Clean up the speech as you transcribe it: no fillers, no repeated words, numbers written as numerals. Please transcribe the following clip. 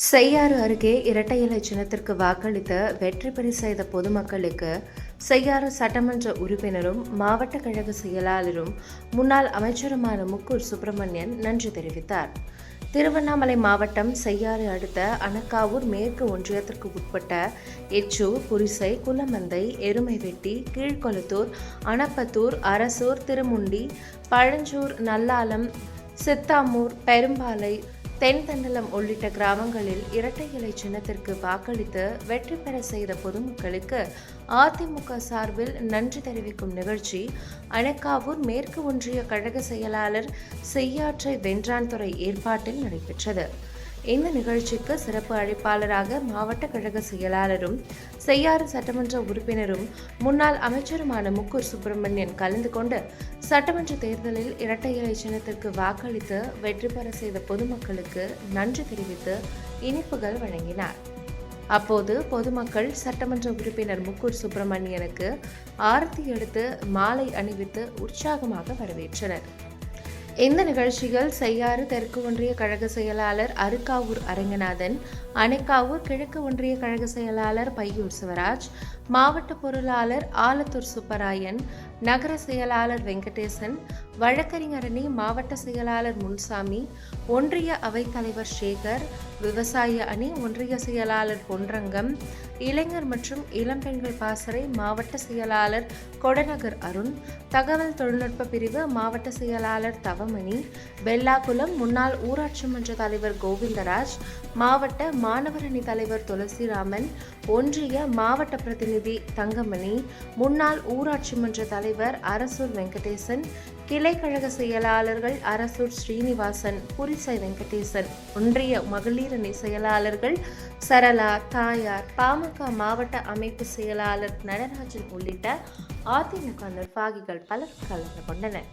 செய்யாறு அருகே இரட்டை இலை சின்னத்திற்கு வாக்களித்த வெற்றி பெற செய்த பொதுமக்களுக்கு செய்யாறு சட்டமன்ற உறுப்பினரும் மாவட்ட கழக செயலாளரும் முன்னாள் அமைச்சருமான முக்கூர் சுப்பிரமணியன் நன்றி தெரிவித்தார். திருவண்ணாமலை மாவட்டம் செய்யாறு அடுத்த அணக்காவூர் மேற்கு ஒன்றியத்திற்கு உட்பட்ட எச்சூர், புரிசை, குலமந்தை, எருமைவெட்டி, கீழ்கொளத்தூர், அணப்பத்தூர், அரசூர், திருமுண்டி, பழஞ்சூர், நல்லாலம், சித்தாமூர், பெரும்பாலை, தென்தண்டலம் உள்ளிட்ட கிராமங்களில் இரட்டை இலை சின்னத்திற்கு வாக்களித்து வெற்றி பெற செய்த பொதுமக்களுக்கு அதிமுக சார்பில் நன்றி தெரிவிக்கும் நிகழ்ச்சி அணக்காவூர் மேற்கு ஒன்றிய கழக செயலாளர் செய்யாற்றை வென்றான்துறை ஏற்பாட்டில் நடைபெற்றது. இந்த நிகழ்ச்சிக்கு சிறப்பு அழைப்பாளராக மாவட்ட கழக செயலாளரும் செய்யாறு சட்டமன்ற உறுப்பினரும் முன்னாள் அமைச்சருமான முக்கூர் சுப்பிரமணியன் கலந்து கொண்டு சட்டமன்ற தேர்தலில் இரட்டை இலை சின்னத்திற்கு வாக்களித்து வெற்றி பெற செய்த பொதுமக்களுக்கு நன்றி தெரிவித்து இனிப்புகள் வழங்கினார். அப்போது பொதுமக்கள் சட்டமன்ற உறுப்பினர் முக்கூர் சுப்பிரமணியனுக்கு ஆரத்தி எடுத்து மாலை அணிவித்து உற்சாகமாக வரவேற்றனர். இந்த நிகழ்ச்சியில் செய்யாறு தெற்கு ஒன்றிய கழக செயலாளர் அருக்காவூர் அரங்கநாதன், அணைக்காவூர் கிழக்கு ஒன்றிய கழக செயலாளர் பையூர் சிவராஜ், மாவட்ட பொருளாளர் ஆலத்தூர் சுப்பராயன், நகர செயலாளர் வெங்கடேசன், வழக்கறிஞர் அணி மாவட்ட செயலாளர் முன்சாமி, ஒன்றிய அவைத்தலைவர் சேகர், விவசாய அணி ஒன்றிய செயலாளர் பொன்ரங்கம், இளைஞர் மற்றும் இளம்பெண்கள் பாசறை மாவட்ட செயலாளர் கொடநகர் அருண், தகவல் தொழில்நுட்ப பிரிவு மாவட்ட செயலாளர் தவமணி, வெள்ளாக்குளம் முன்னாள் ஊராட்சி மன்ற தலைவர் கோவிந்தராஜ், மாவட்ட மாணவர் அணி தலைவர் துளசிராமன், ஒன்றிய மாவட்ட பிரதிநிதி தங்கமணி, முன்னாள் ஊராட்சி மன்ற தலைவர் அரசூர் வெங்கடேசன், கிளை கழக செயலாளர்கள் அரசூர் ஸ்ரீனிவாசன், புரிசை வெங்கடேசன், ஒன்றிய மகளிர் அணி செயலாளர்கள் சரளா, தாயார், பாமக மாவட்ட அமைப்பு செயலாளர் நடராஜன் உள்ளிட்ட அதிமுக நிர்வாகிகள் பலர் கலந்து கொண்டனர்.